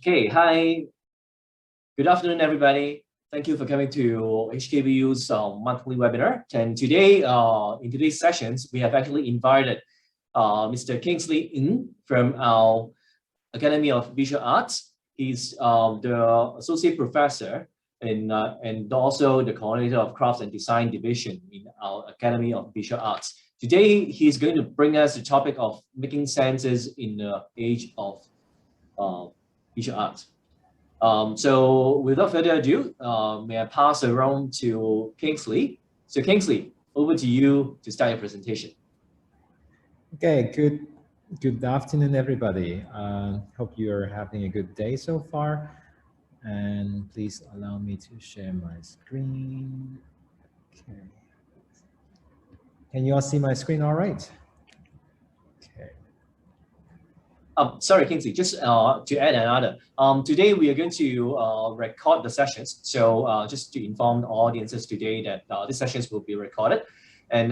Okay, hi. Good afternoon, everybody. Thank you for coming to HKBU's monthly webinar. And today, in today's sessions, we have actually invited Mr. Kingsley In from our Academy of Visual Arts. He's the associate professor and also the coordinator of Crafts and Design Division in our Academy of Visual Arts. Today, he's going to bring us the topic of making senses in the age of visual arts. So without further ado, may I pass around to Kingsley. So Kingsley, over to you to start your presentation. Okay, good afternoon, everybody. Hope you're having a good day so far. And please allow me to share my screen. Okay. Can you all see my screen all right? Okay. Sorry, Kingsley, just to add another. Today we are going to record the sessions. So just to inform the audiences today that the sessions will be recorded. And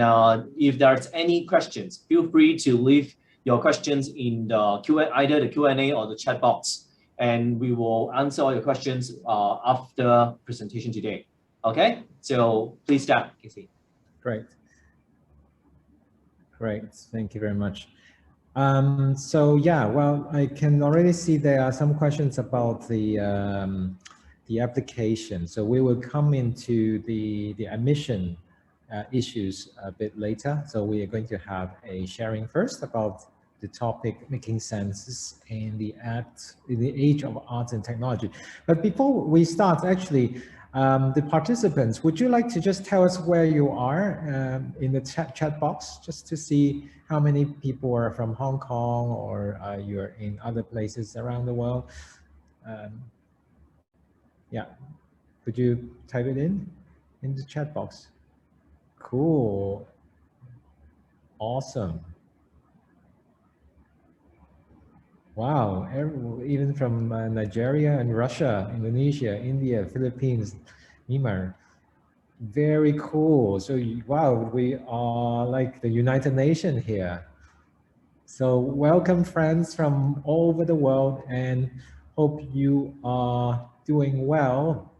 if there's any questions, feel free to leave your questions in the either the Q&A or the chat box. And we will answer all your questions after presentation today. Okay, so please start, Kingsley. Great. Thank you very much. So yeah, well, I can already see there are some questions about the application. So we will come into the admission issues a bit later. So we are going to have a sharing first about the topic making senses in the age of arts and technology. But before we start, actually, the participants, would you like to just tell us where you are in the chat box, just to see how many people are from Hong Kong or you're in other places around the world? Yeah, could you type it in the chat box? Cool. Awesome. Wow, even from Nigeria and Russia, Indonesia, India, Philippines, Myanmar. Very cool. So, wow, we are like the United Nations here. So welcome friends from all over the world and hope you are doing well.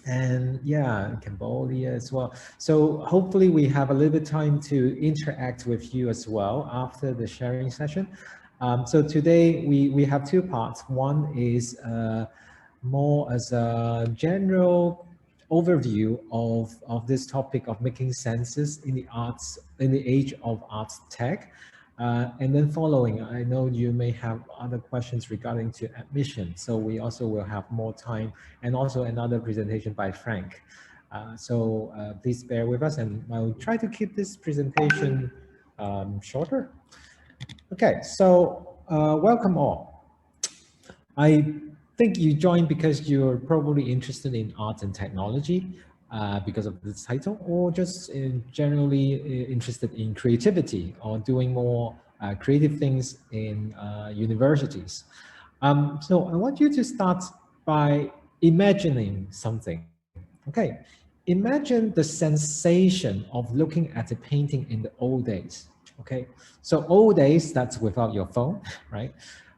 And yeah, Cambodia as well. So hopefully we have a little bit of time to interact with you as well after the sharing session. So today we have two parts. One is more as a general overview of this topic of making senses in the arts, in the age of arts tech. And then following, I know you may have other questions regarding to admission. So we also will have more time and also another presentation by Frank. So please bear with us and I'll try to keep this presentation shorter. Okay, so welcome all. I think you joined because you're probably interested in art and technology because of the title, or just generally interested in creativity or doing more creative things in universities. So I want you to start by imagining something. Okay, imagine the sensation of looking at a painting in the old days. Okay, so old days, that's without your phone, right?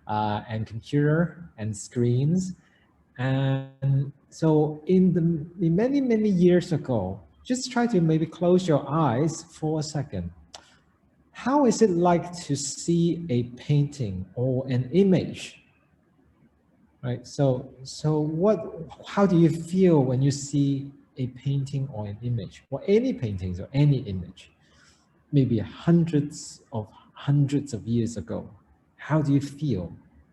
And computer and screens. And so in many years ago, just try to maybe close your eyes for a second. How is it like to see a painting or an image? Right. So how do you feel when you see a painting or an image, or any paintings or any image, maybe hundreds of years ago? How do you feel?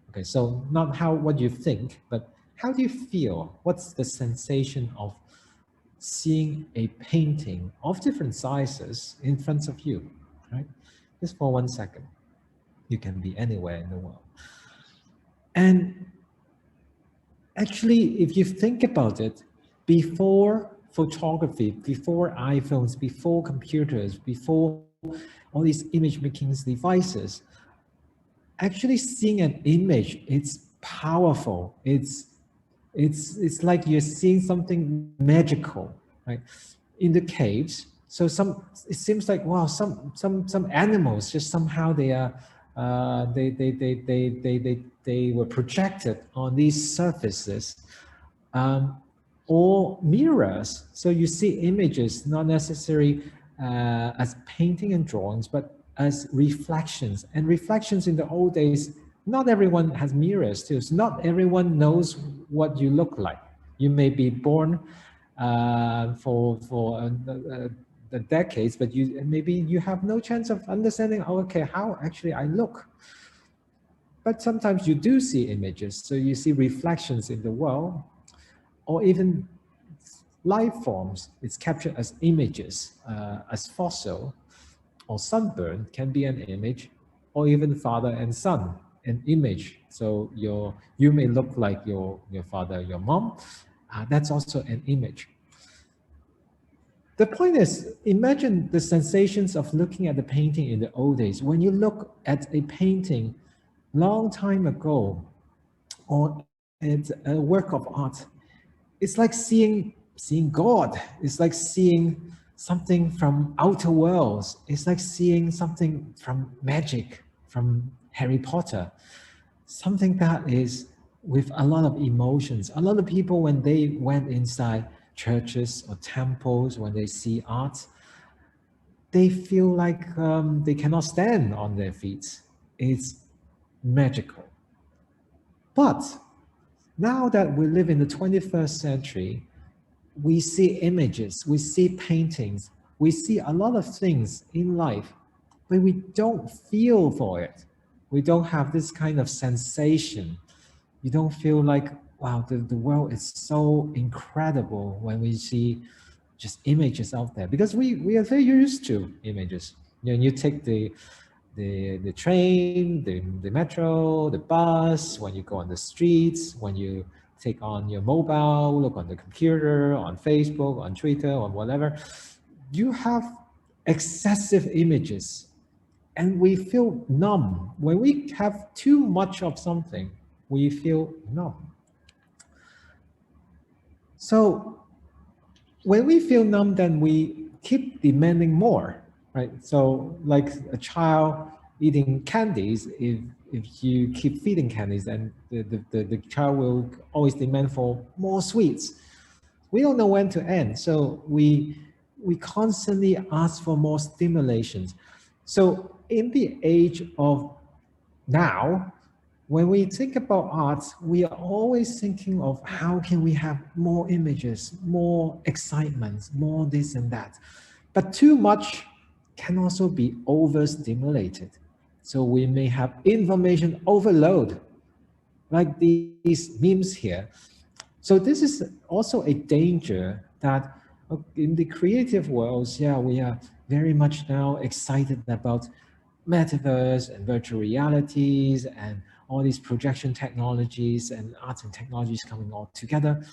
Okay, so not what you think, but how do you feel? What's the sensation of seeing a painting of different sizes in front of you, right? Just for 1 second. You can be anywhere in the world. And actually, if you think about it, before photography, before iPhones, before computers, before all these image making devices, actually seeing an image, it's powerful. It's like you're seeing something magical, right? In the caves. So it seems like, wow, some animals just somehow they are they were projected on these surfaces, um, or mirrors. So you see images, not necessarily as painting and drawings, but as reflections. And reflections in the old days, not everyone has mirrors too. So not everyone knows what you look like. You may be born for the decades, but maybe you have no chance of understanding, oh, okay, how actually I look. But sometimes you do see images, so you see reflections in the world, or even life forms. It's captured as images, as fossil, or sunburn can be an image, or even father and son, an image. So you may look like your father, your mom. That's also an image. The point is, imagine the sensations of looking at the painting in the old days. When you look at a painting long time ago, or it's a work of art, it's like seeing God. It's like seeing something from outer worlds. It's like seeing something from magic, from Harry Potter, something that is with a lot of emotions. A lot of people, when they went inside churches or temples, when they see art, they feel like they cannot stand on their feet. It's magical. But now that we live in the 21st century, we see images, we see paintings, we see a lot of things in life, but we don't feel for it. We don't have this kind of sensation. You don't feel like, wow, the world is so incredible when we see just images out there, because we are very used to images. You know, you take the train, the metro, the bus, when you go on the streets, when you take on your mobile, look on the computer, on Facebook, on Twitter, on whatever, you have excessive images, and we feel numb. When we have too much of something, we feel numb. So when we feel numb, then we keep demanding more, right? So like a child eating candies, if you keep feeding candies, then the child will always demand for more sweets. We don't know when to end. So we constantly ask for more stimulations. So in the age of now, when we think about art, we are always thinking of how can we have more images, more excitement, more this and that. But too much can also be overstimulated. So we may have information overload, like these memes here. So this is also a danger that in the creative worlds, yeah, we are very much now excited about metaverse and virtual realities and all these projection technologies and arts and technologies coming all together.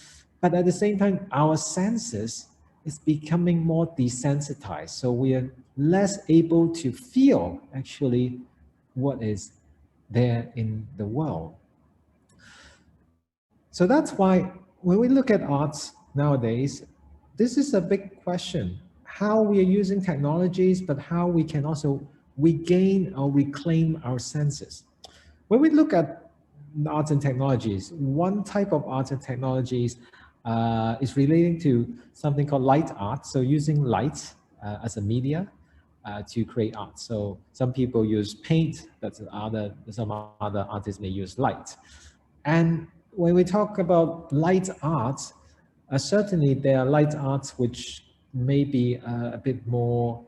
But at the same time, our senses is becoming more desensitized. So we are less able to feel actually what is there in the world. So that's why when we look at arts nowadays, this is a big question. How we are using technologies, but how we can also regain or reclaim our senses. When we look at arts and technologies, one type of arts and technologies is relating to something called light art. So using light as a media to create art. So some people use paint, but some other artists may use light. And when we talk about light arts, certainly there are light arts which may be a bit more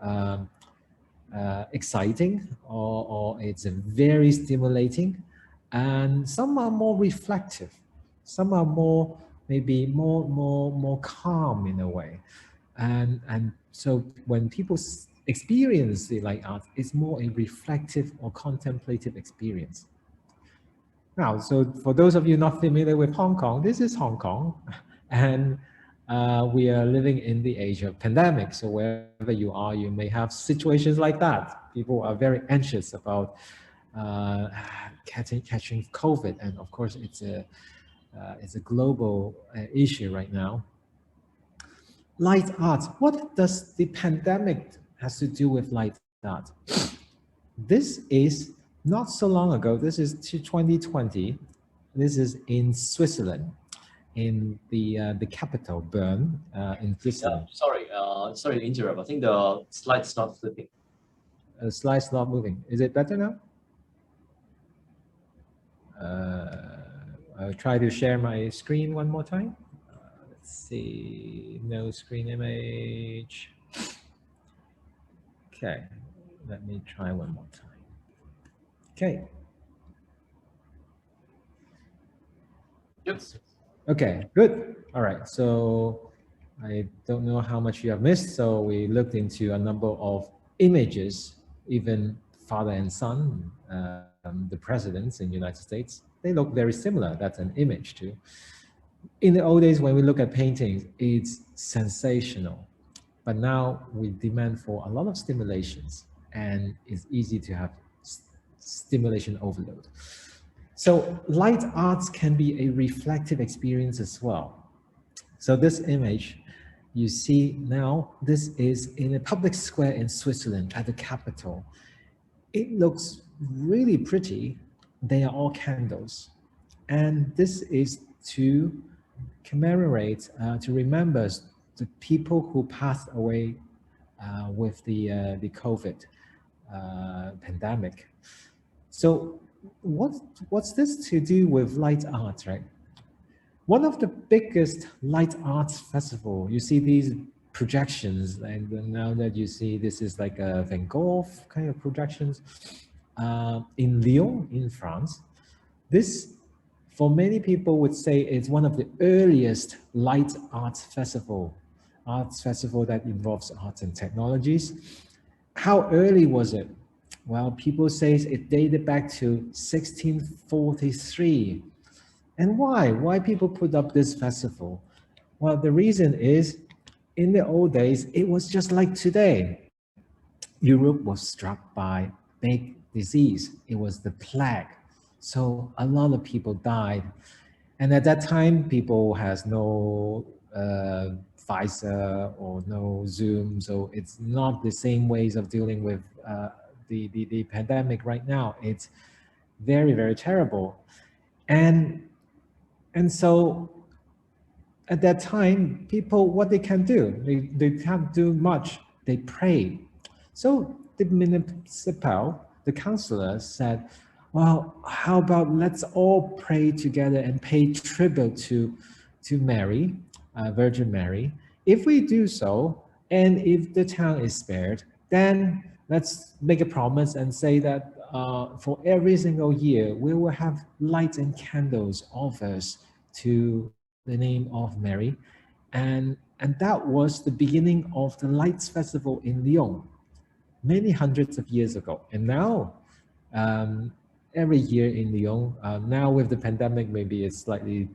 exciting, or it's very stimulating, and some are more reflective, some are more maybe more calm in a way, and so when people experience the light art, it's more a reflective or contemplative experience. Now, so for those of you not familiar with Hong Kong, this is Hong Kong, and we are living in the age of pandemic. So wherever you are, you may have situations like that. People are very anxious about catching COVID, and of course, it's a global issue right now. Light art. What does the pandemic has to do with light art? This is not so long ago, this is 2020, this is in Switzerland, in the capital, Bern, in Yeah, Switzerland. sorry to interrupt. I think the slide's not flipping. Slide's not moving. Is it better now? I'll try to share my screen one more time. Let's see, no screen image. Okay, let me try one more time. Okay. Yep. Okay, good. All right, so I don't know how much you have missed. So we looked into a number of images, even father and son, the presidents in the United States, they look very similar. That's an image too. In the old days, when we look at paintings, it's sensational. But now we demand for a lot of stimulations, and it's easy to have stimulation overload. So light arts can be a reflective experience as well. So this image you see now, this is in a public square in Switzerland at the capital. It looks really pretty. They are all candles. And this is to commemorate, to remember the people who passed away with the COVID pandemic. So what's this to do with light art, right? One of the biggest light arts festival, you see these projections, and now that you see this is like a Van Gogh kind of projections in Lyon, in France. This, for many people would say, it's one of the earliest light arts festival that involves arts and technologies. How early was it? Well, people say it dated back to 1643. And why? Why people put up this festival? Well, the reason is, in the old days, it was just like today. Europe was struck by big disease. It was the plague. So a lot of people died. And at that time, people has no Pfizer or no Zoom. So it's not the same ways of dealing with the pandemic right now. It's very, very terrible. And so at that time, people, what they can do, they can't do much. They pray. So the municipal, the councillor said, well, how about let's all pray together and pay tribute to Mary, Virgin Mary. If we do so, and if the town is spared, then let's make a promise and say that for every single year, we will have lights and candles offers to the name of Mary. And that was the beginning of the Lights Festival in Lyon, many hundreds of years ago. And now, every year in Lyon, now with the pandemic, maybe it's slightly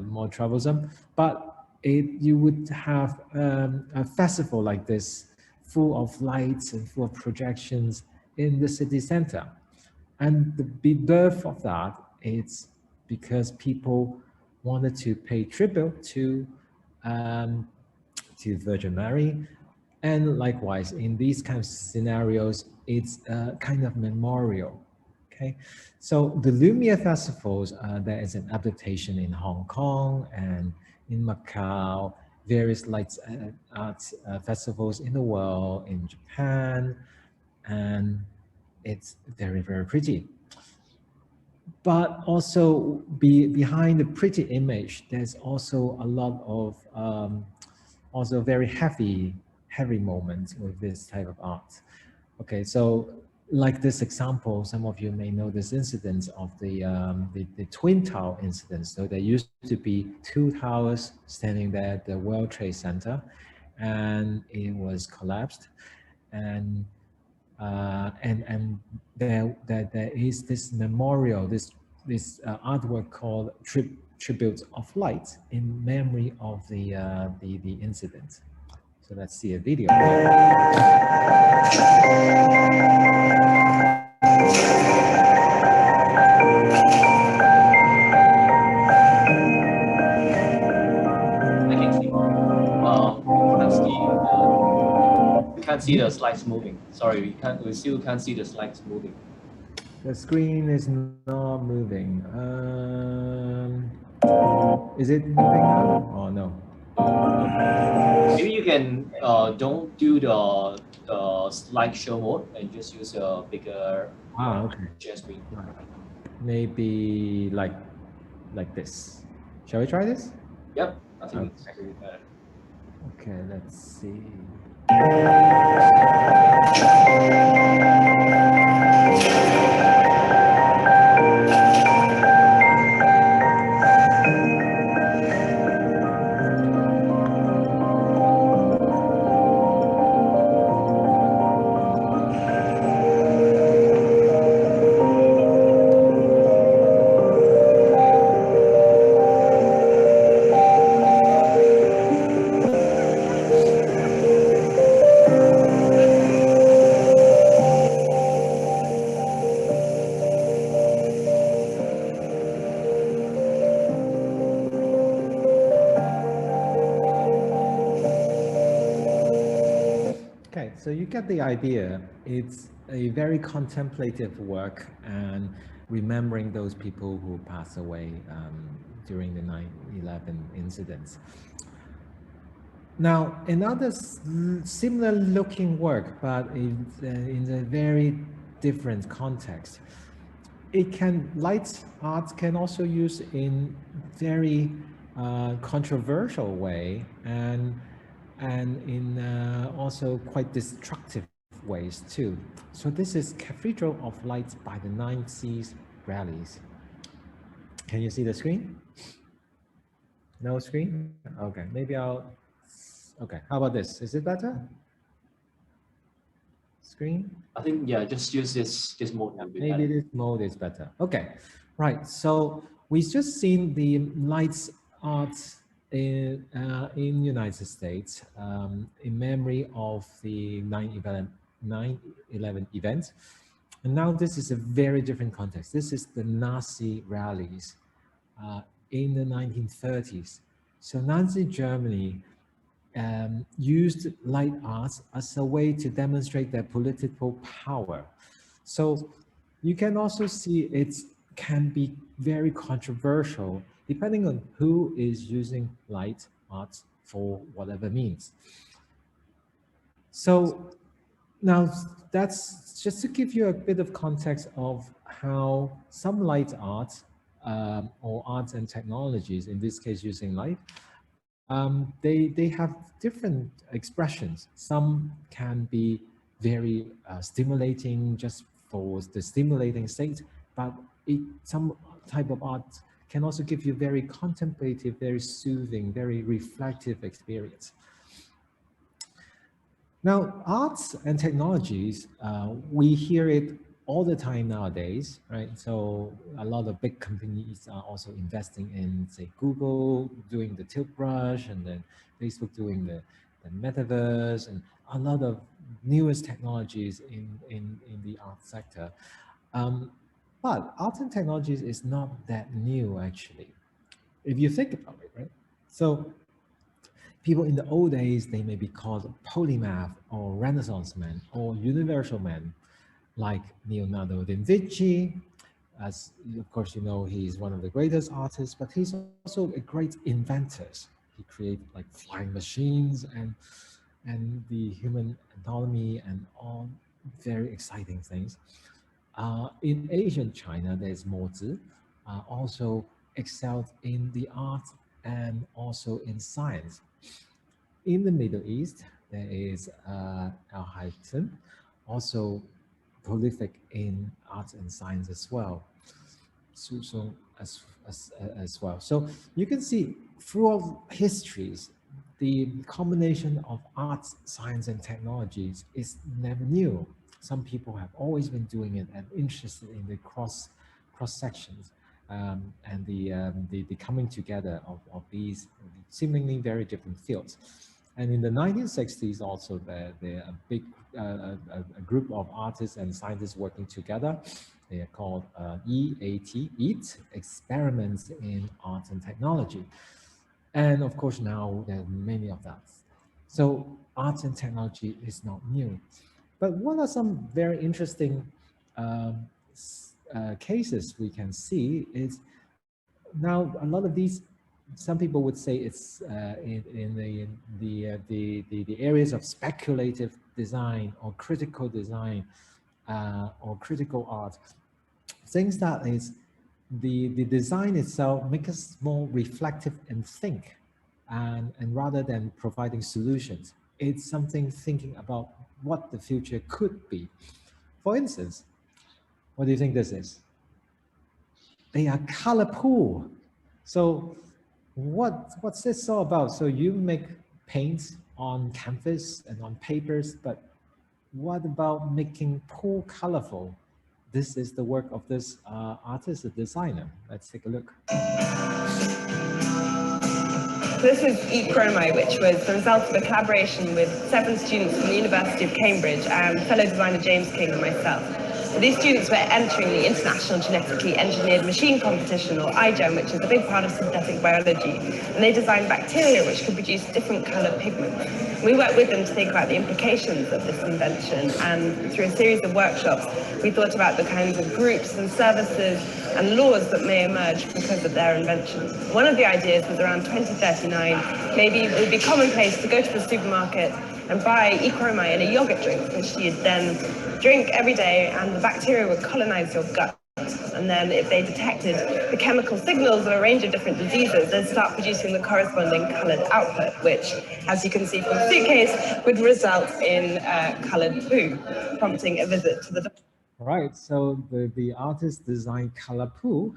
more troublesome, but you would have a festival like this, full of lights and full of projections in the city center. And the birth of that, it's because people wanted to pay tribute to Virgin Mary. And likewise, in these kind of scenarios, it's a kind of memorial. Okay, so the Lumiere festivals, there is an adaptation in Hong Kong and in Macau, various lights arts festivals in the world, in Japan, and it's very, very pretty. But also behind the pretty image, there's also a lot of also very heavy moments with this type of art. Okay, so like this example, some of you may know this incident of the Twin Tower incident. So there used to be two towers standing there at the World Trade Center, and it was collapsed. And there is this memorial, this artwork called Tribute of Light in memory of the incident. So let's see a video. We can't see the slides moving. Sorry, we still can't see the slides moving. The screen is not moving. Is it moving now? Oh no. Maybe you can don't do the slideshow mode and just use a bigger Okay. share screen. Right. Maybe like this. Shall we try this? Yep, I think Okay. it's a bit better. Okay, let's see. Okay, so you get the idea. It's a very contemplative work and remembering those people who passed away during the 9/11 incidents. Now, another similar looking work, but in a very different context. Light art can also use in very controversial way and in also quite destructive ways too. So this is Cathedral of Lights by the 90s rallies. Can you see the screen? No screen? Okay, maybe okay, how about this? Is it better? Screen? I think yeah, just use this mode will be Maybe better. this mode is better. Okay, right. So we just seen the lights art in United States in memory of the 9/11 event. And now this is a very different context. This is the Nazi rallies in the 1930s. So Nazi Germany used light arts as a way to demonstrate their political power. So you can also see it can be very controversial depending on who is using light arts for whatever means. So now that's just to give you a bit of context of how some light art or arts and technologies, in this case using light, they have different expressions. Some can be very stimulating just for the stimulating state, but some type of art can also give you very contemplative, very soothing, very reflective experience. Now, arts and technologies, we hear it all the time nowadays, right? So a lot of big companies are also investing in, say, Google doing the toothbrush and then Facebook doing the metaverse and a lot of newest technologies in the art sector. Um, but art and technologies is not that new, actually, if you think about it, right? So people in the old days, they may be called polymath or Renaissance man or universal man, like Leonardo da Vinci. As of course you know, he's one of the greatest artists, but he's also a great inventor. He created like flying machines and the human anatomy and all very exciting things. In Asian China, there's Mo Zi, also excelled in the art and also in science. In the Middle East, there is Al Haytham, also prolific in arts and science as well. So as well. So you can see throughout histories, the combination of arts, science, and technologies is never new. Some people have always been doing it and interested in the cross sections and the coming together of these seemingly very different fields. And in the 1960s, also, there are a big a group of artists and scientists working together. They are called EAT, Experiments in Art and Technology. And of course, now there are many of that. So art and technology is not new. But what are some very interesting um, cases we can see is now a lot of these, some people would say it's in the areas of speculative design or critical design or critical art, things that is the design itself makes us more reflective and think, and rather than providing solutions, it's something thinking about what the future could be. For instance, what do you think this is? They are color pool. So what's this all about? So you make paints on canvas and on papers, but what about making pool colorful? This is the work of this artist, a designer. Let's take a look. This is epitome, which was the result of a collaboration with 7 students from the University of Cambridge and fellow designer James King and myself. So these students were entering the International Genetically Engineered Machine Competition, or IGEM, which is a big part of synthetic biology. And they designed bacteria which could produce different coloured pigments. We worked with them to think about the implications of this invention, and through a series of workshops, we thought about the kinds of groups and services and laws that may emerge because of their invention. One of the ideas was around 2039, maybe it would be commonplace to go to the supermarket and buy E. coli in a yogurt drink, which you'd then drink every day, and the bacteria would colonize your gut. And then if they detected the chemical signals of a range of different diseases, they'd start producing the corresponding colored output, which, as you can see from the suitcase, would result in colored poo, prompting a visit to the doctor. Right, so the artist designed color pool,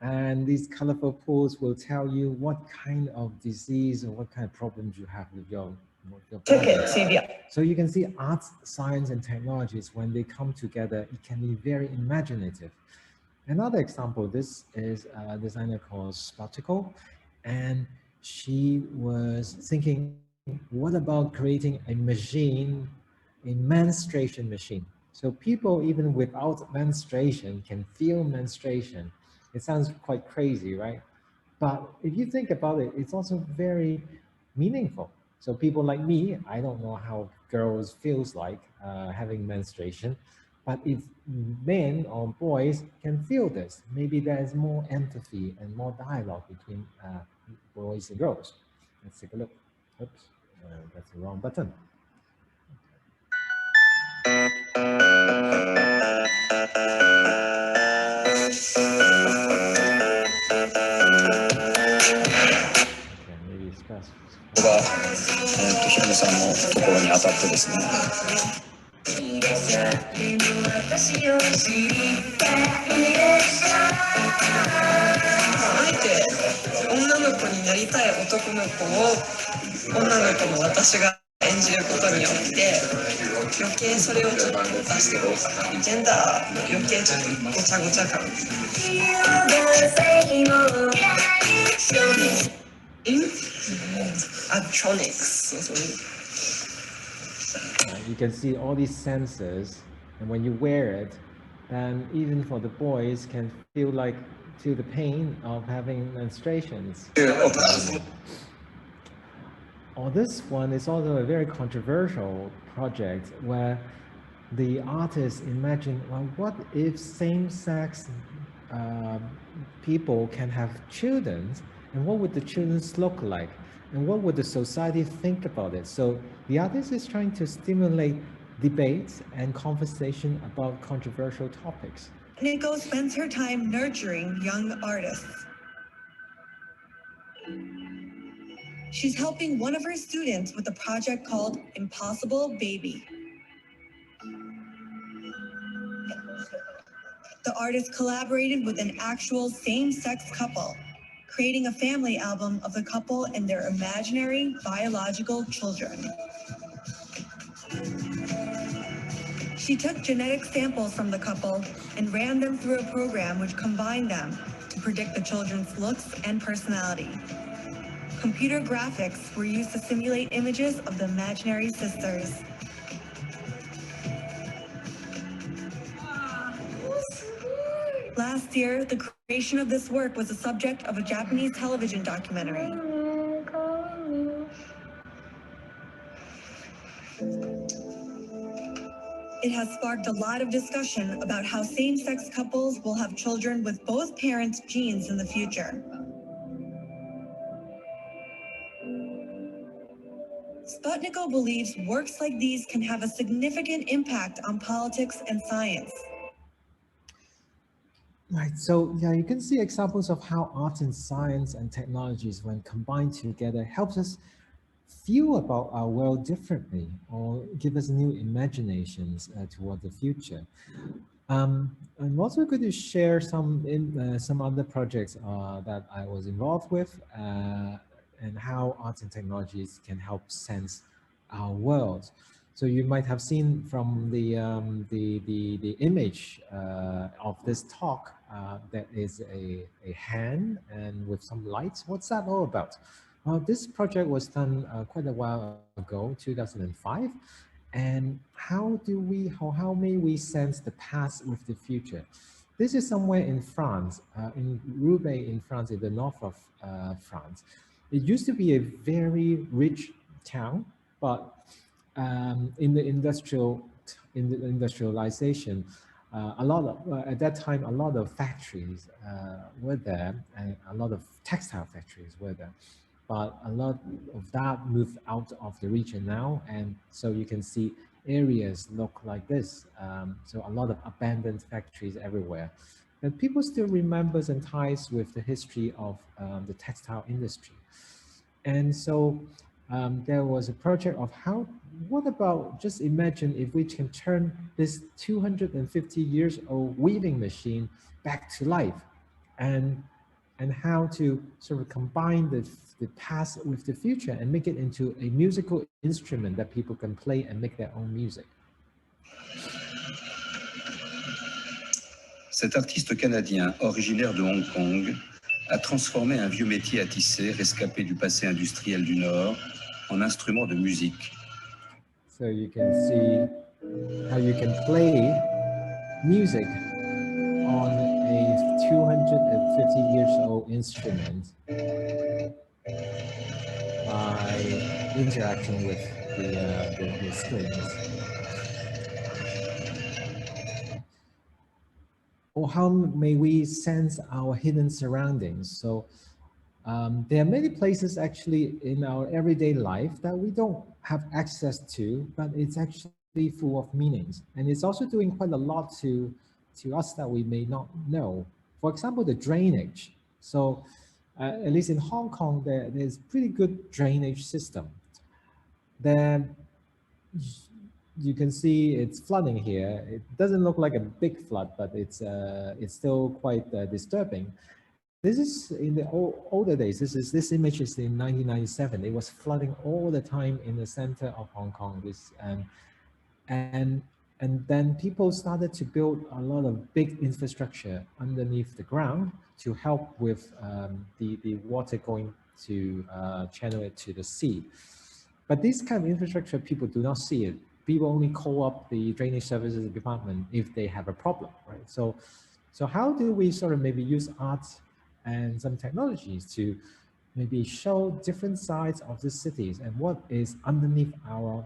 and these colorful pools will tell you what kind of disease or what kind of problems you have with your body. So you can see arts, science, and technologies, when they come together, it can be very imaginative. Another example, this is a designer called Sparticle, and she was thinking, what about creating a machine, a menstruation machine? So people, even without menstruation, can feel menstruation. It sounds quite crazy, right? But if you think about it, it's also very meaningful. So people like me, I don't know how girls feels like having menstruation, but if men or boys can feel this, maybe there's more empathy and more dialogue between boys and girls. Let's take a look. Oops, that's the wrong button. Okay, maybe it's best. ここが、ヒロミさんのところに当たってですね。あえて女の子になりたい男の子を女の子の私が演じることによって余計それをちょっと出してこうかな。ジェンダーの余計ちょっとごちゃごちゃ感。You can see all these sensors, and when you wear it, then even for the boys can feel the pain of having menstruations. Or this one is also a very controversial project where the artists imagine, well, what if same-sex people can have children, and what would the children look like? And what would the society think about it? So the artist is trying to stimulate debates and conversation about controversial topics. Nico spends her time nurturing young artists. She's helping one of her students with a project called Impossible Baby. The artist collaborated with an actual same-sex couple, creating a family album of the couple and their imaginary biological children. She took genetic samples from the couple and ran them through a program which combined them to predict the children's looks and personality. Computer graphics were used to simulate images of the imaginary sisters. Last year, the creation of this work was the subject of a Japanese television documentary. it has sparked a lot of discussion about how same-sex couples will have children with both parents' genes in the future. Sputniko believes works like these can have a significant impact on politics and science. Right, so yeah, you can see examples of how art and science and technologies, when combined together, helps us feel about our world differently or give us new imaginations toward the future. I'm also going to share some other projects that I was involved with and how arts and technologies can help sense our world. So you might have seen from the image of this talk that is a hand and with some lights. What's that all about? Well, this project was done quite a while ago, 2005. And how may we sense the past with the future? This is somewhere in France, in Roubaix in France, in the north of France. It used to be a very rich town, but in the industrialization, at that time, a lot of factories were there, and a lot of textile factories were there. But a lot of that moved out of the region now, and so you can see areas look like this. So a lot of abandoned factories everywhere. And people still remembers and ties with the history of the textile industry. And so there was a project of what about just imagine if we can turn this 250 years old weaving machine back to life and how to sort of combine the past with the future and make it into a musical instrument that people can play and make their own music. Cet artiste canadien, originaire de Hong Kong, a transformé un vieux métier à tisser, rescapé du passé industriel du Nord, en instrument de musique. So you can see how you can play music on a 250 years old instrument by interacting with the strings. Or how may we sense our hidden surroundings? So there are many places actually in our everyday life that we don't have access to, but it's actually full of meanings. And it's also doing quite a lot to us that we may not know. For example, the drainage. So at least in Hong Kong, there's pretty good drainage system. Then you can see it's flooding here. It doesn't look like a big flood, but it's still quite disturbing. This is in the older days. This image is in 1997. It was flooding all the time in the center of Hong Kong. And then people started to build a lot of big infrastructure underneath the ground to help with the water going to channel it to the sea. But this kind of infrastructure, people do not see it. People only call up the drainage services department if they have a problem, right? So how do we sort of maybe use art and some technologies to maybe show different sides of the cities and what is underneath our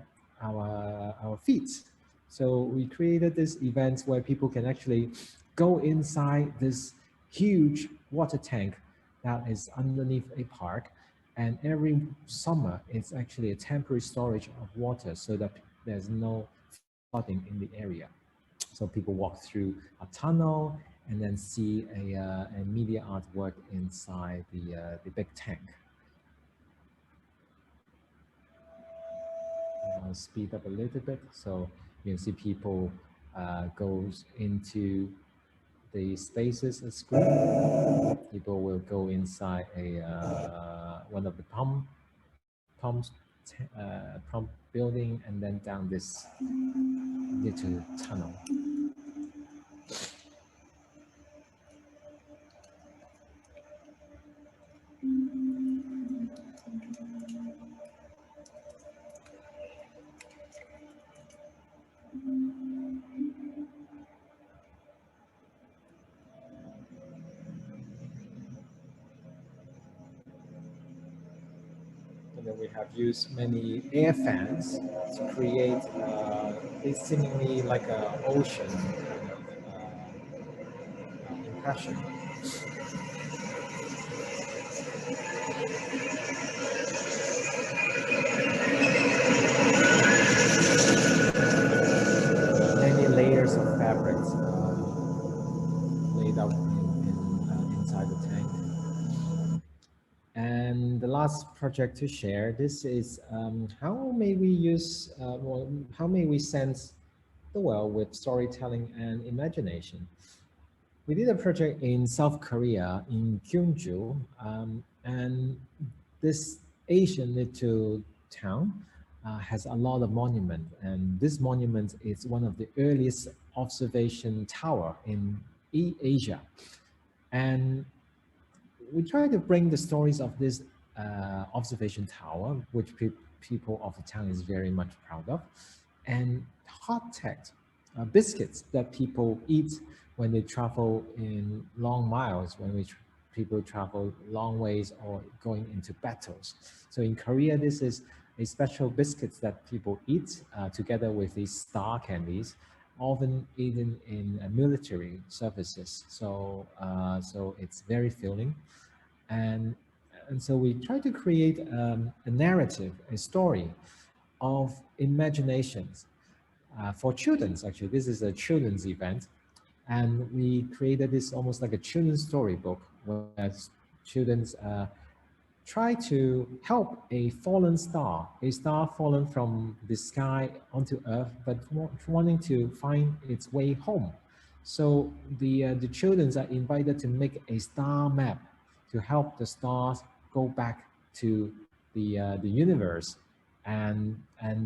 feet? So we created this event where people can actually go inside this huge water tank that is underneath a park. And every summer, it's actually a temporary storage of water so that there's no flooding in the area. So people walk through a tunnel and then see a media artwork inside the big tank. I'll speed up a little bit so you can see people goes into the spaces at school. People will go inside one of the pump building and then down this little tunnel. then we have used many air fans to create it's seemingly like an ocean kind of impression. Many layers of fabrics laid out inside the tank. And the last project to share, this is how may we use, how may we sense the world with storytelling and imagination? We did a project in South Korea, in Kyungju, and this Asian little town has a lot of monuments, and this monument is one of the earliest observation tower in Asia. And we try to bring the stories of this observation tower, which people of the town is very much proud of, and hot tech biscuits that people eat when they travel in long miles, when people travel long ways or going into battles. So in Korea, this is a special biscuits that people eat together with these star candies, often eaten in military services. So, so it's very filling. And so we try to create a narrative, a story of imaginations for children's. Actually, this is a children's event. And we created this almost like a children's storybook where children's try to help a fallen star, a star fallen from the sky onto Earth, but wanting to find its way home. So the children are invited to make a star map to help the stars go back to the universe, and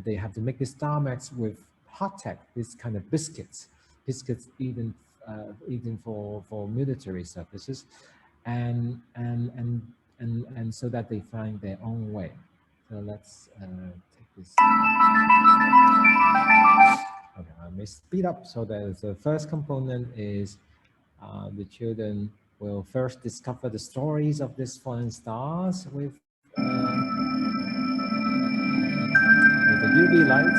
they have to make the star maps with hot tech, this kind of biscuits eaten for military services, and so that they find their own way. So let's take this. Okay, I may speed up. So the first component is the children will first discover the stories of these fallen stars with the UV light.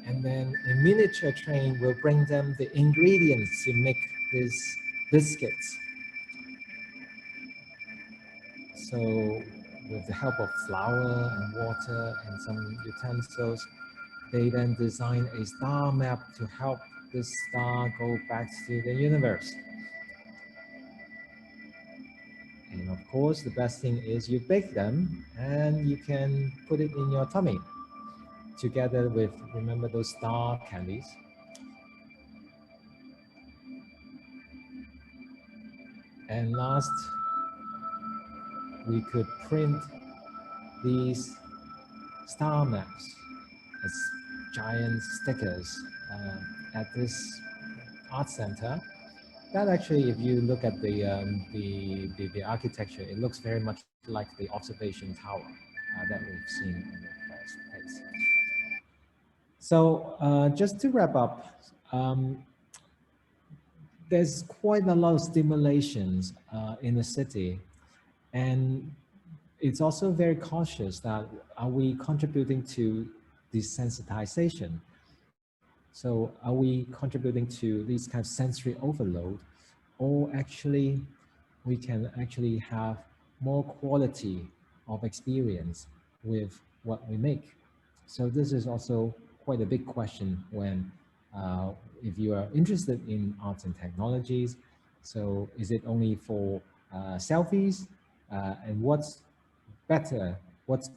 And then a miniature train will bring them the ingredients to make these biscuits. So with the help of flour and water and some utensils, they then design a star map to help this star go back to the universe. And of course, the best thing is you bake them and you can put it in your tummy together with, remember those star candies. And last, we could print these star maps as giant stickers at this art center. That actually, if you look at the architecture, it looks very much like the observation tower that we've seen in the first place. So just to wrap up, there's quite a lot of stimulations in the city, and it's also very cautious that are we contributing to desensitization? So are we contributing to these kind of sensory overload, or actually we can actually have more quality of experience with what we make? So this is also quite a big question when if you are interested in arts and technologies. So is it only for selfies, and what's better? What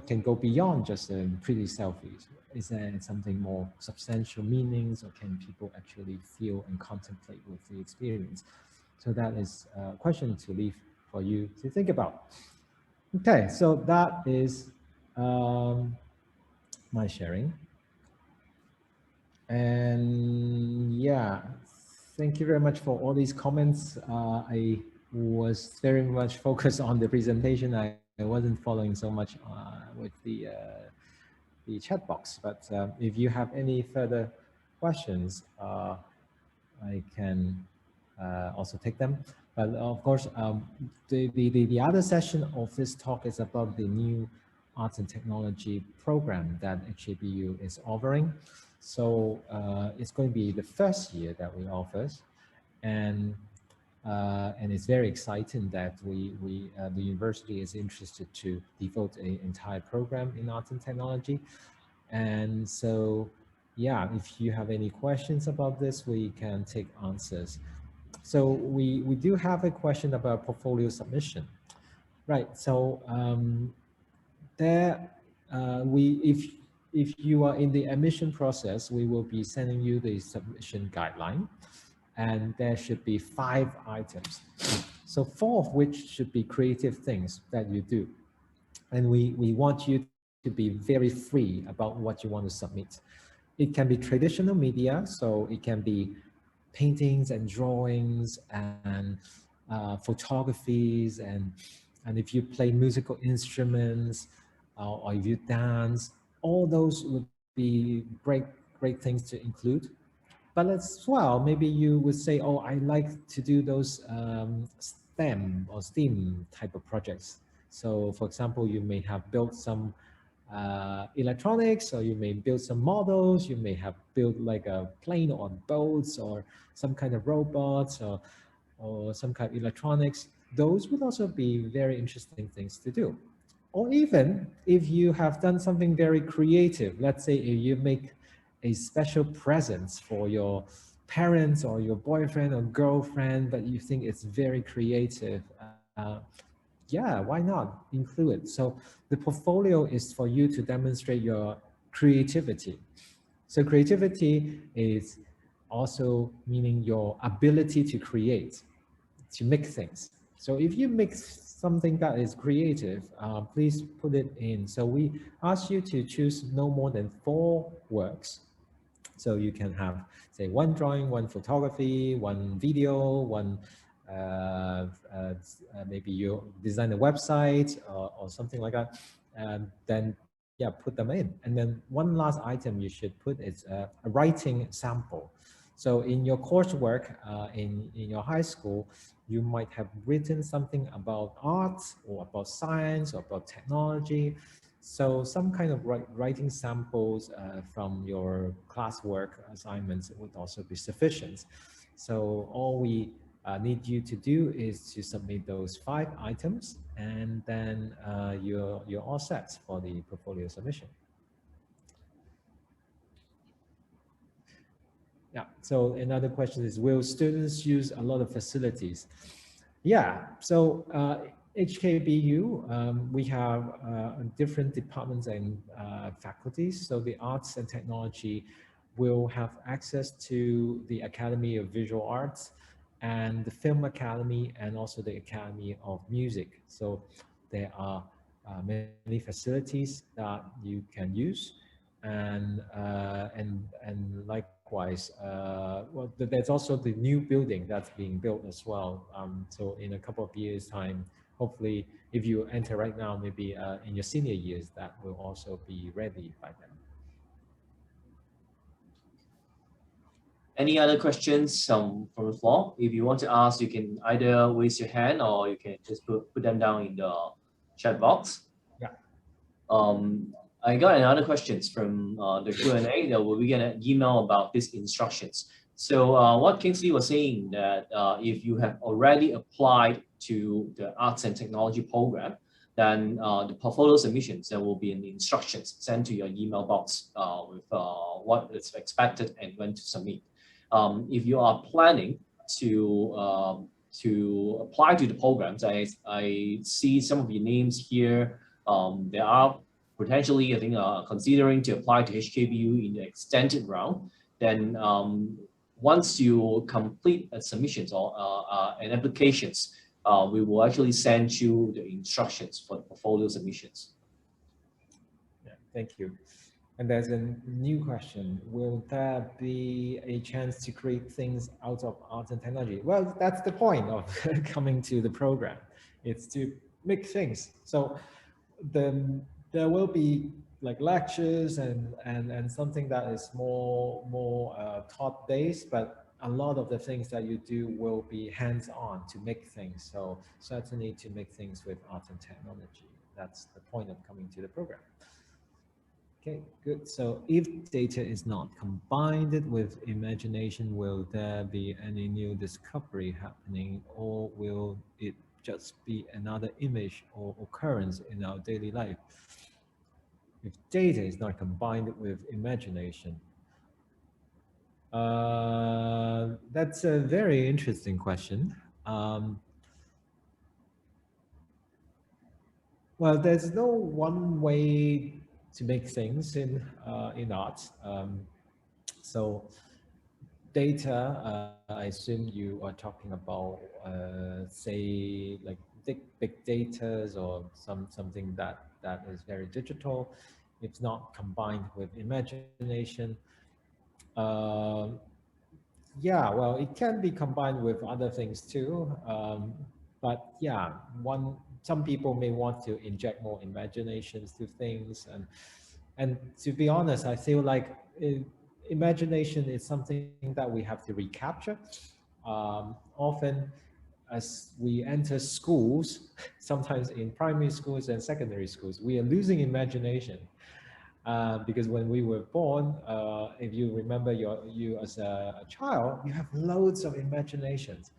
can go beyond just pretty selfies? Is there something more substantial meanings, or can people actually feel and contemplate with the experience? So that is a question to leave for you to think about. Okay, so that is my sharing. And yeah, thank you very much for all these comments. I was very much focused on the presentation. I wasn't following so much with the chat box, but if you have any further questions, I can also take them. But of course, the other session of this talk is about the new arts and technology program that HKBU is offering. So it's going to be the first year that we offer, and it's very exciting that the university is interested to devote an entire program in arts and technology. And so, yeah, if you have any questions about this, we can take answers. So we do have a question about portfolio submission, right? So there, if you are in the admission process, we will be sending you the submission guideline, and there should be 5 items. So 4 of which should be creative things that you do. And we want you to be very free about what you want to submit. It can be traditional media, so it can be paintings and drawings and photographies, and if you play musical instruments or if you dance, all those would be great things to include. But as well, maybe you would say, oh, I like to do those STEM or STEAM type of projects. So for example, you may have built some electronics, or you may build some models, you may have built like a plane or boats or some kind of robots or some kind of electronics. Those would also be very interesting things to do. Or even if you have done something very creative, let's say if you make a special present for your parents or your boyfriend or girlfriend, but you think it's very creative, yeah, why not include it? So the portfolio is for you to demonstrate your creativity. So creativity is also meaning your ability to create, to make things. So if you make something that is creative, please put it in. So we ask you to choose no more than 4 works. So you can have, say, 1 drawing, 1 photography, 1 video, 1 maybe you design a website or something like that, and then yeah, put them in. And then 1 last item you should put is a writing sample. So in your coursework in your high school, you might have written something about art or about science or about technology. So some kind of writing samples from your classwork assignments would also be sufficient. So all we need you to do is to submit those 5 items, and then you're all set for the portfolio submission. Yeah, so another question is, will students use a lot of facilities? Yeah, so HKBU, we have different departments and faculties. So the arts and technology will have access to the Academy of Visual Arts and the Film Academy, and also the Academy of Music. So there are many facilities that you can use, and likewise, well, there's also the new building that's being built as well. So in a couple of years' time, hopefully, if you enter right now, maybe in your senior years, that will also be ready by then. Any other questions from the floor? If you want to ask, you can either raise your hand or you can just put them down in the chat box. Yeah. I got another questions from the Q&A that we get an email about these instructions. So what Kingsley was saying that if you have already applied to the arts and technology program, then the portfolio submissions, there will be an instructions sent to your email box with what is expected and when to submit. If you are planning to apply to the programs, I see some of your names here. There are potentially, I think, considering to apply to HKBU in the extended round. Then once you complete submissions or and applications, we will actually send you the instructions for the portfolio submissions. Yeah, thank you. And there's a new question. Will there be a chance to create things out of art and technology? Well, that's the point of coming to the program. It's to make things. So there will be like lectures and something that is more thought based, but a lot of the things that you do will be hands on to make things. So certainly to make things with art and technology. That's the point of coming to the program. Okay, good. So if data is not combined with imagination, will there be any new discovery happening, or will it just be another image or occurrence in our daily life? If data is not combined with imagination, that's a very interesting question. Well, there's no one way to make things in art. So data, I assume you are talking about, say, like big data or something that is very digital. It's not combined with imagination. Um, yeah, well, it can be combined with other things too. But yeah, some people may want to inject more imaginations to things, and to be honest, I feel like imagination is something that we have to recapture. Often, as we enter schools, sometimes in primary schools and secondary schools, we are losing imagination. Because when we were born, if you remember you as a child, you have loads of imaginations.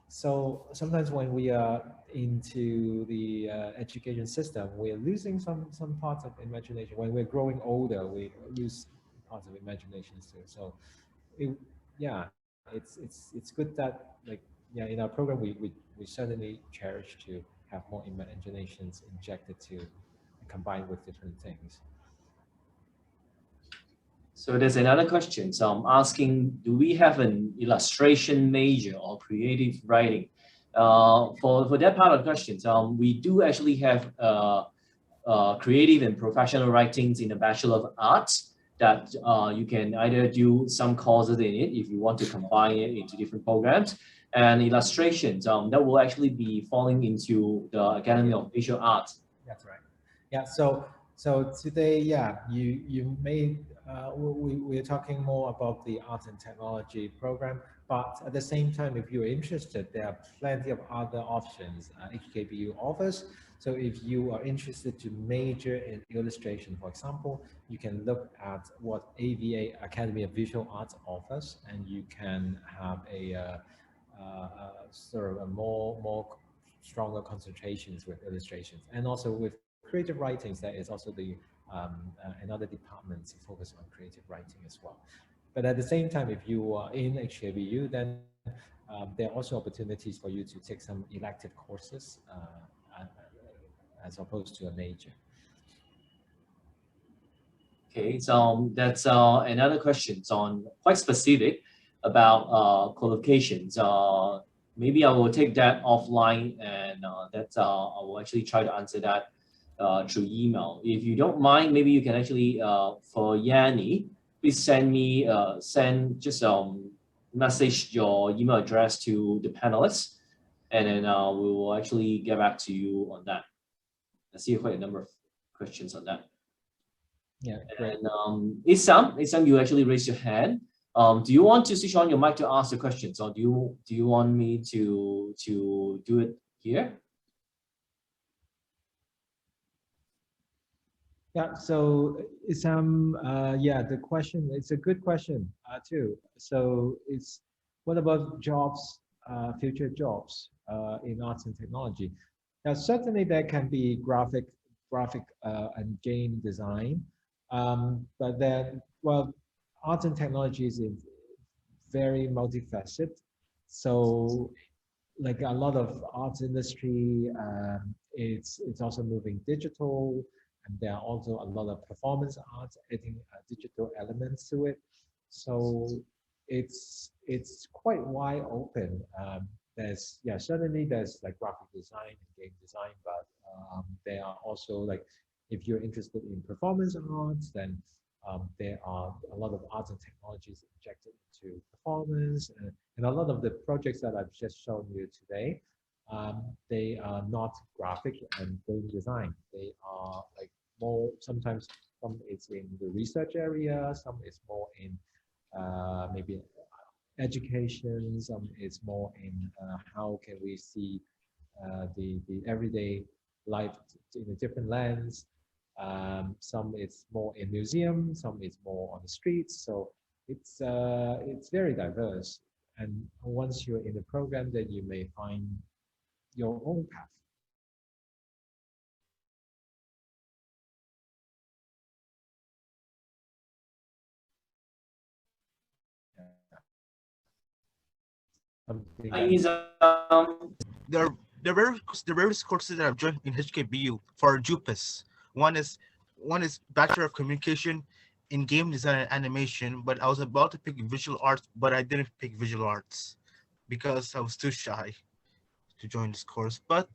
So sometimes when we are into the education system, we are losing some parts of imagination. When we're growing older, we lose parts of imaginations too. So it, yeah, it's good that, like, yeah, in our program we certainly cherish to have more imaginations injected to combine with different things. So there's another question. So I'm asking, do we have an illustration major or creative writing? For that part of the questions, we do actually have creative and professional writings in the Bachelor of Arts that you can either do some courses in it if you want to combine it into different programs, and illustrations that will actually be falling into the Academy of Visual Arts. That's right. Yeah. So today, yeah, you may we're talking more about the art and technology program, but at the same time, if you're interested, there are plenty of other options HKBU offers. So if you are interested to major in illustration, for example, you can look at what AVA Academy of Visual Arts offers, and you can have a sort of a more stronger concentrations with illustrations, and also with creative writings. There is also the another department to focus on creative writing as well. But at the same time, if you are in HKBU, then there are also opportunities for you to take some elective courses as opposed to a major. Okay, so that's another question. It's on quite specific about collocations. Maybe I will take that offline, and I will actually try to answer that through email. If you don't mind, maybe you can actually for Yanni, please send me just message your email address to the panelists, and then we will actually get back to you on that. I see quite a number of questions on that. Yeah, great. And Isam, you actually raised your hand. Do you want to switch on your mic to ask the questions, or do you want me to do it here? Yeah, so Isam, yeah, the question, it's a good question too. So it's, what about jobs, future jobs in arts and technology? Now, certainly there can be graphic and game design, but then, well, arts and technology is very multifaceted. So like a lot of arts industry, it's also moving digital, and there are also a lot of performance arts adding digital elements to it. So it's quite wide open. There's, yeah, certainly there's like graphic design and game design, but there are also, like, if you're interested in performance arts, then there are a lot of arts and technologies injected into performance, and a lot of the projects that I've just shown you today, they are not graphic and game design. They are like more sometimes some is in the research area, some is more in maybe education, some is more in how can we see the everyday life in a different lens. Some is more in museums, some is more on the streets. So it's very diverse. And once you're in the program, then you may find your own path. Something that Is There are various courses that I've joined in HKBU for JUPAS. One is Bachelor of Communication in Game Design and Animation, but I was about to pick visual arts, but I didn't pick visual arts because I was too shy to join this course. But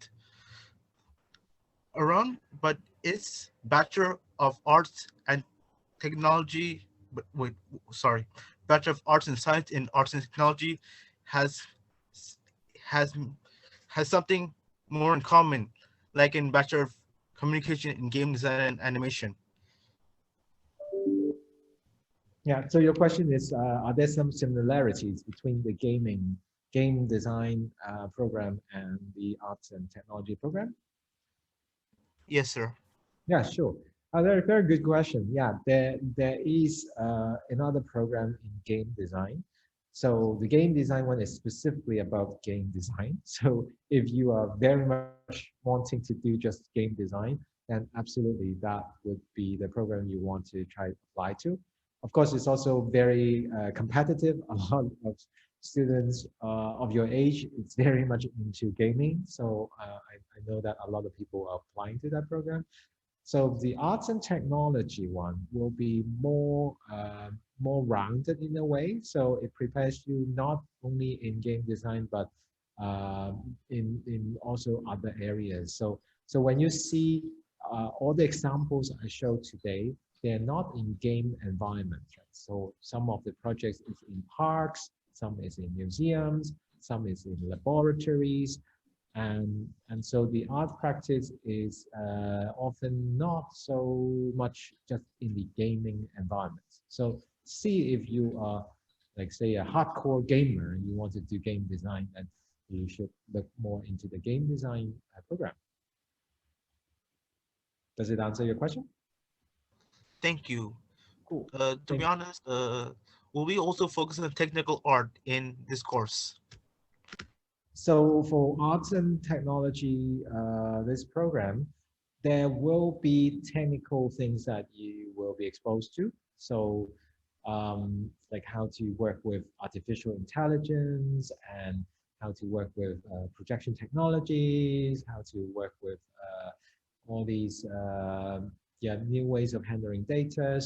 it's Bachelor of Arts and Technology. But wait, sorry, Bachelor of Arts and Science in Arts and Technology has has has something more in common, like in Bachelor of Communication in Game Design and Animation. Yeah, so your question is, are there some similarities between the game design program and the arts and technology program? Yes, sir. Yeah, sure. Very good question. Yeah, there is another program in game design. So the game design one is specifically about game design. So if you are very much wanting to do just game design, then absolutely that would be the program you want to try to apply to. Of course, it's also very competitive. A lot of students of your age, it's very much into gaming. So I know that a lot of people are applying to that program. So the arts and technology one will be more rounded in a way. So it prepares you not only in game design, but in also other areas. So when you see all the examples I showed today, they're not in game environments. Right? So some of the projects is in parks, some is in museums, some is in laboratories. And so the art practice is often not so much just in the gaming environment. So see if you are, like say, a hardcore gamer and you want to do game design, then you should look more into the game design program. Does it answer your question? Thank you. Cool. To be honest, will we also focus on technical art in this course? So for arts and technology, this program, there will be technical things that you will be exposed to. So like how to work with artificial intelligence and how to work with projection technologies, how to work with all these new ways of handling data.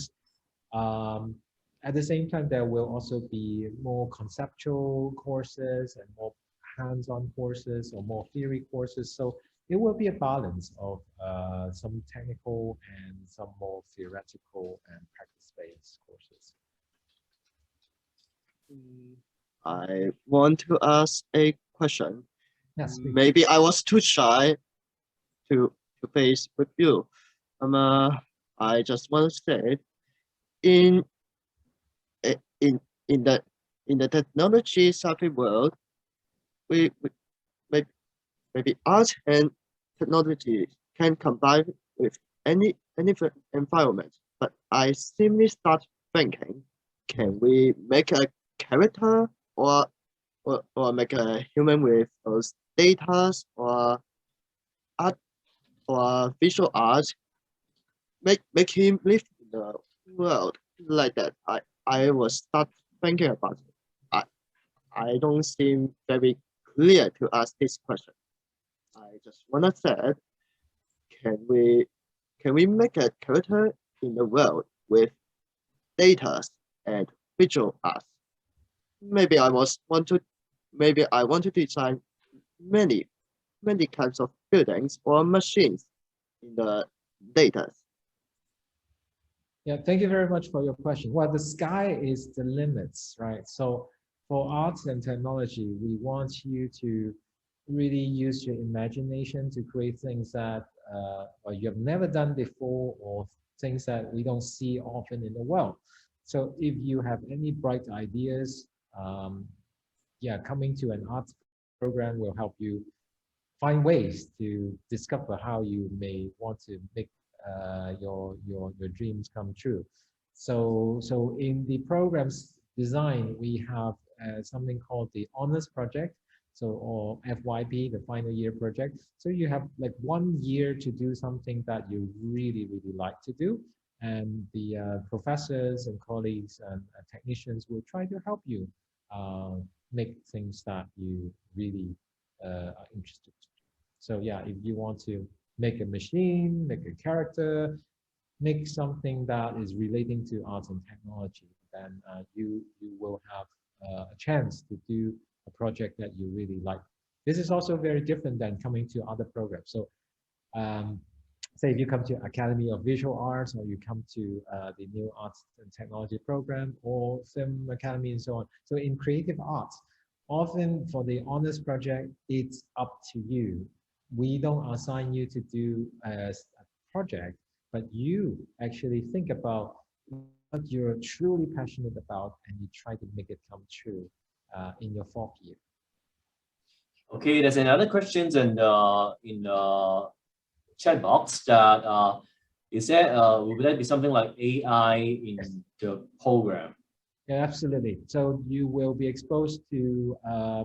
At the same time, there will also be more conceptual courses and more hands-on courses or more theory courses. So it will be a balance of some technical and some more theoretical and practice-based courses. I want to ask a question. Yes, please. Maybe I was too shy to face with you. I just want to say, in in in the technology savvy world, we maybe art and technology can combine with any environment. But I simply start thinking, can we make a character or make a human with those data or art or visual art, make him live in the world like that? I will start thinking about it. I don't seem very clear to ask this question. I just wanna say, can we make a character in the world with data and visual art? Maybe I want to design many kinds of buildings or machines in the data. Yeah, thank you very much for your question. Well, the sky is the limits, right? So for arts and technology, we want you to really use your imagination to create things that you have never done before, or things that we don't see often in the world. So if you have any bright ideas, yeah, coming to an arts program will help you find ways to discover how you may want to make your dreams come true. So in the program's design, we have something called the honors project, so or FYP, the final year project. So you have like 1 year to do something that you really like to do, and the professors and colleagues and technicians will try to help you make things that you really are interested in. So yeah, if you want to make a machine, make a character, make something that is relating to art and technology, then you will have a chance to do a project that you really like. This is also very different than coming to other programs. So um, say if you come to Academy of Visual Arts, or you come to the new Arts and Technology program, or Film Academy and so on. So in creative arts, often for the honors project, it's up to you. We don't assign you to do a project, but you actually think about what you're truly passionate about, and you try to make it come true in your 4th year. Okay, there's another question in chat box that is there will there be something like AI in the program? Yeah, absolutely. So you will be exposed to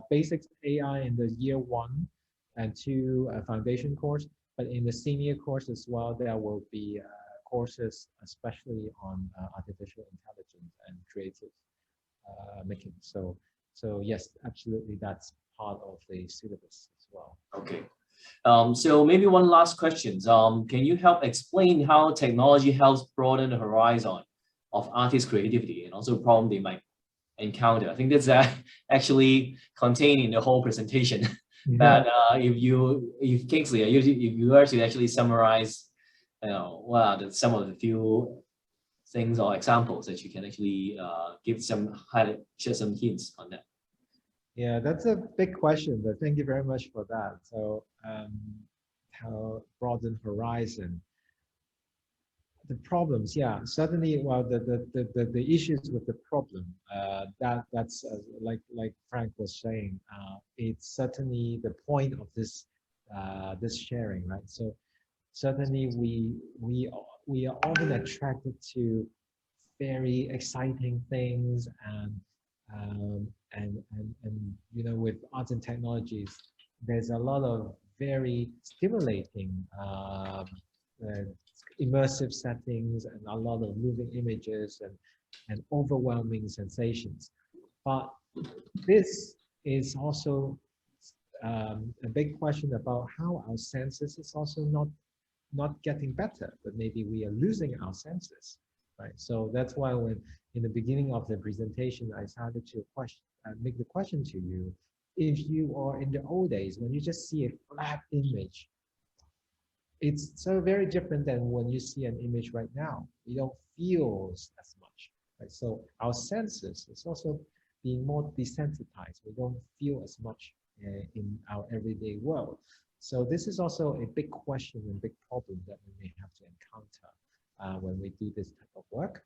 basic AI in the year 1 and 2 foundation course, but in the senior course as well, there will be courses especially on artificial intelligence and creative making. So yes, absolutely, that's part of the syllabus as well. Okay. So maybe one last question. Can you help explain how technology helps broaden the horizon of artists' creativity and also problem they might encounter? I think that's actually contained in the whole presentation. But if Kingsley, if you were to actually summarize, some of the few things or examples that you can actually give some share some hints on that. Yeah, that's a big question, but thank you very much for that. So how broaden horizon. The problems, yeah, certainly. Well, the issues with the problem, that's like Frank was saying, it's certainly the point of this sharing, right? So certainly we are often attracted to very exciting things, and you know, with arts and technologies, there's a lot of very stimulating immersive settings and a lot of moving images and overwhelming sensations. But this is also a big question about how our senses is also not getting better, but maybe we are losing our senses, right? So that's why when in the beginning of the presentation, I started to make the question to you: if you are in the old days, when you just see a flat image, it's so very different than when you see an image right now. You don't feel as much, right? So our senses is also being more desensitized. We don't feel as much in our everyday world. So this is also a big question and big problem that we may have to encounter when we do this type of work.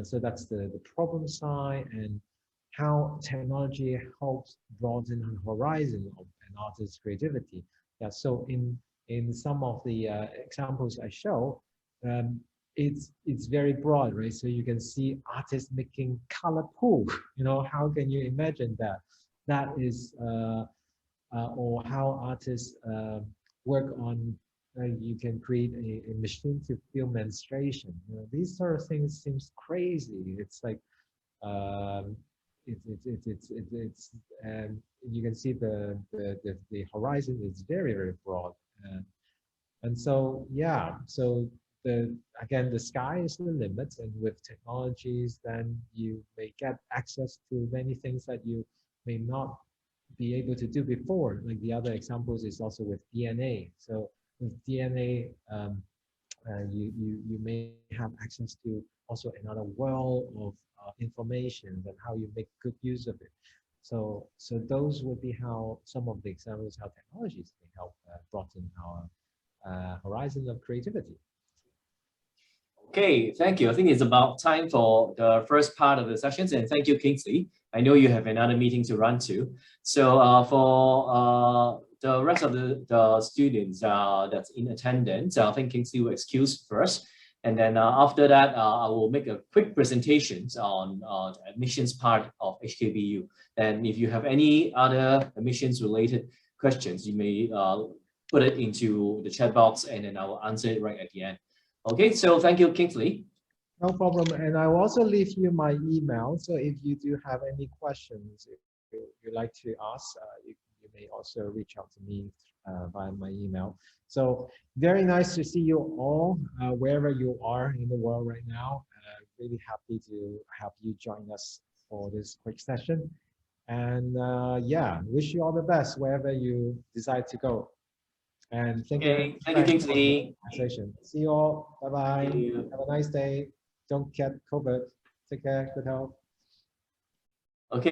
So that's the problem side, and how technology helps broaden the horizon of an artist's creativity. Yeah, so in some of the examples I show, it's very broad, right? So you can see artists making color pool. You know, how can you imagine that? That is, or how artists work on. You can create a machine to feel menstruation. You know, these sort of things seems crazy. It's like it's you can see the horizon is very broad, and so yeah, so again, the sky is the limit, and with technologies, then you may get access to many things that you may not be able to do before. Like the other examples is also with DNA. So with DNA, you may have access to also another world of information and how you make good use of it. So those would be how some of the examples how technologies may help broaden our horizon of creativity. Okay, thank you. I think it's about time for the first part of the sessions, and thank you, Kingsley. I know you have another meeting to run to. So for the rest of the students that's in attendance, I think Kingsley will excuse first. And then after that, I will make a quick presentation on the admissions part of HKBU. And if you have any other admissions related questions, you may put it into the chat box and then I will answer it right at the end. Okay, so thank you, Kingsley. No problem. And I will also leave you my email. So if you do have any questions you'd like to ask, you may also reach out to me via my email. So very nice to see you all wherever you are in the world right now. Really happy to have you join us for this quick session. And yeah, wish you all the best wherever you decide to go. And thank you. Thank you, Kingsley. See you all. Bye-bye. See you. Have a nice day. Don't get COVID. Take care. Good health.